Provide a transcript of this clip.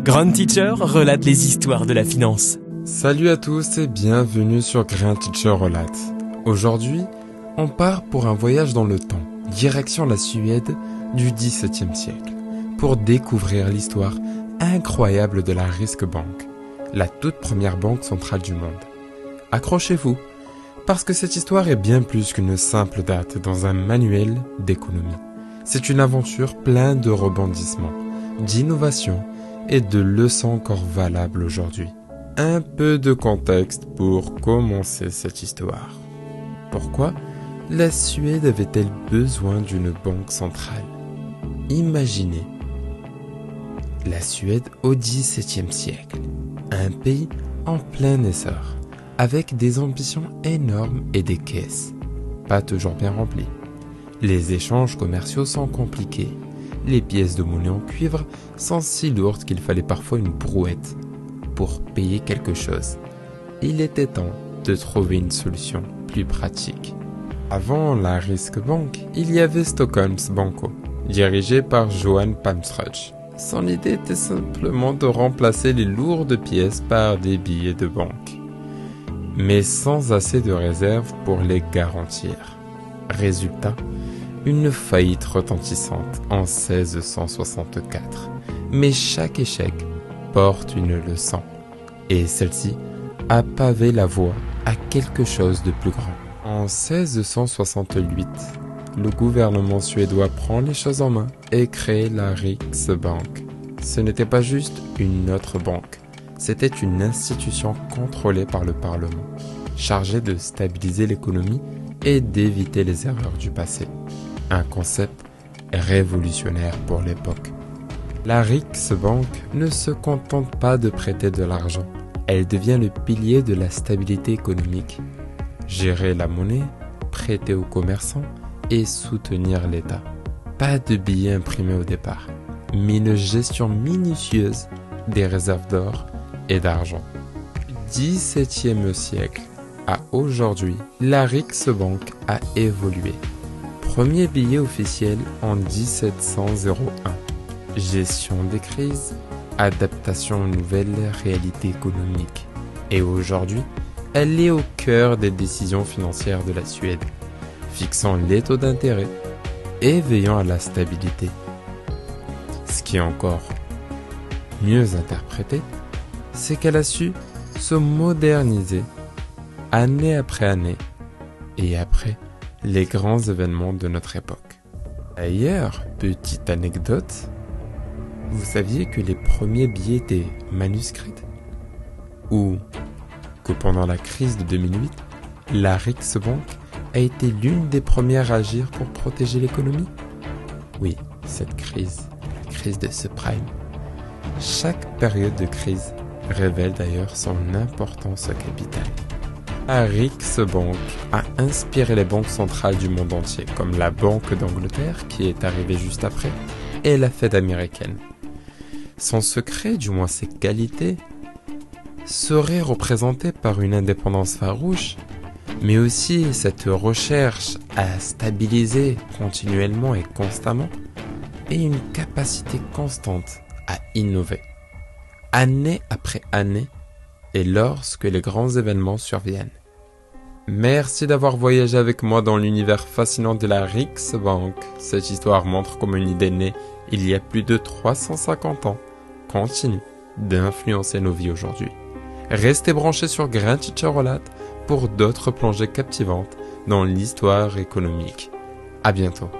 Grand Teacher relate les histoires de la finance. Salut à tous et bienvenue sur Grand Teacher relate. Aujourd'hui, on part pour un voyage dans le temps, direction la Suède du XVIIe siècle, pour découvrir l'histoire incroyable de la Riksbank, la toute première banque centrale du monde. Accrochez-vous, parce que cette histoire est bien plus qu'une simple date dans un manuel d'économie. C'est une aventure pleine de rebondissements, d'innovations et de leçons encore valables aujourd'hui. Un peu de contexte pour commencer cette histoire. Pourquoi la Suède avait-elle besoin d'une banque centrale? Imaginez la Suède au XVIIe siècle, un pays en plein essor, avec des ambitions énormes et des caisses pas toujours bien remplies. Les échanges commerciaux sont compliqués. Les pièces de monnaie en cuivre sont si lourdes qu'il fallait parfois une brouette pour payer quelque chose. Il était temps de trouver une solution plus pratique. Avant la Riksbank, il y avait Stockholms Banco, dirigé par Johan Palmstierna. Son idée était simplement de remplacer les lourdes pièces par des billets de banque, mais sans assez de réserves pour les garantir. Résultat, une faillite retentissante en 1664. Mais chaque échec porte une leçon, et celle-ci a pavé la voie à quelque chose de plus grand. En 1668, le gouvernement suédois prend les choses en main et crée la Riksbank. Ce n'était pas juste une autre banque, c'était une institution contrôlée par le Parlement, chargée de stabiliser l'économie et d'éviter les erreurs du passé. Un concept révolutionnaire pour l'époque. La Riksbank ne se contente pas de prêter de l'argent, elle devient le pilier de la stabilité économique. Gérer la monnaie, prêter aux commerçants et soutenir l'État. Pas de billets imprimés au départ, mais une gestion minutieuse des réserves d'or et d'argent. Du XVIIe siècle à aujourd'hui, la Riksbank a évolué. Premier billet officiel en 1701. Gestion des crises, adaptation aux nouvelles réalités économiques. Et aujourd'hui, elle est au cœur des décisions financières de la Suède, fixant les taux d'intérêt et veillant à la stabilité. Ce qui est encore mieux interprété, c'est qu'elle a su se moderniser année après année et après les grands événements de notre époque. D'ailleurs, petite anecdote, vous saviez que les premiers billets étaient manuscrits? Ou que pendant la crise de 2008, la Riksbank a été l'une des premières à agir pour protéger l'économie? Oui, cette crise, la crise des subprimes. Chaque période de crise révèle d'ailleurs son importance capitale. La Riksbank a inspiré les banques centrales du monde entier, comme la Banque d'Angleterre, qui est arrivée juste après, et la Fed américaine. Son secret, du moins ses qualités, serait représenté par une indépendance farouche, mais aussi cette recherche à stabiliser continuellement et constamment, et une capacité constante à innover, année après année, et lorsque les grands événements surviennent. Merci d'avoir voyagé avec moi dans l'univers fascinant de la Riksbank. Cette histoire montre comment une idée née il y a plus de 350 ans continue d'influencer nos vies aujourd'hui. Restez branchés sur Grand Teacher relate pour d'autres plongées captivantes dans l'histoire économique. À bientôt.